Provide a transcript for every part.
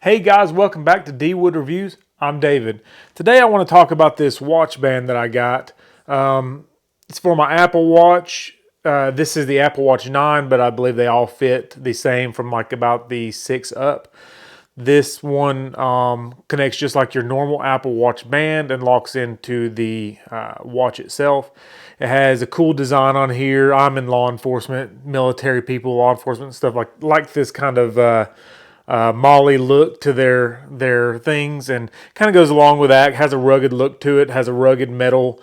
Hey guys, welcome back to Dwood Reviews. I'm David. Today I want to talk about this watch band that I got. It's for my Apple Watch. This is the Apple Watch 9, but I believe they all fit the same from like about the 6 up. This one connects just like your normal Apple Watch band and locks into the watch itself. It has a cool design on here. I'm in law enforcement, military people, law enforcement stuff like this kind of Molly look to their things, and kind of goes along with that. It has a rugged look to it, has a rugged metal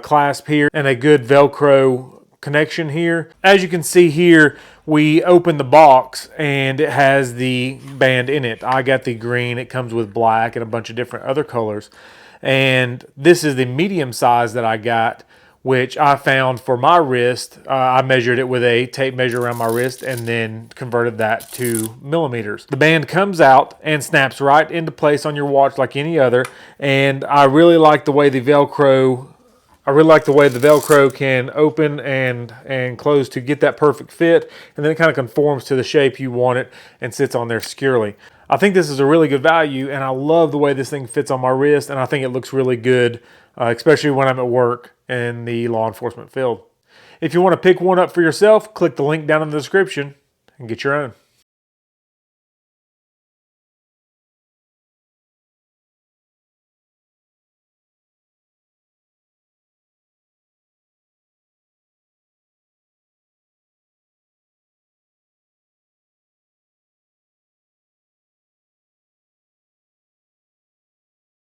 clasp here, and a good Velcro connection here. As you can see here, we open the box and it has the band in it. I got the green. It comes with black and a bunch of different other colors. And this is the medium size that I got, which I found for my wrist. I measured it with a tape measure around my wrist and then converted that to millimeters. The band comes out and snaps right into place on your watch like any other. And I really like the way the Velcro can open and close to get that perfect fit, and then it kind of conforms to the shape you want it and sits on there securely. I think this is a really good value, and I love the way this thing fits on my wrist, and I think it looks really good, especially when I'm at work in the law enforcement field. If you want to pick one up for yourself, click the link down in the description and get your own.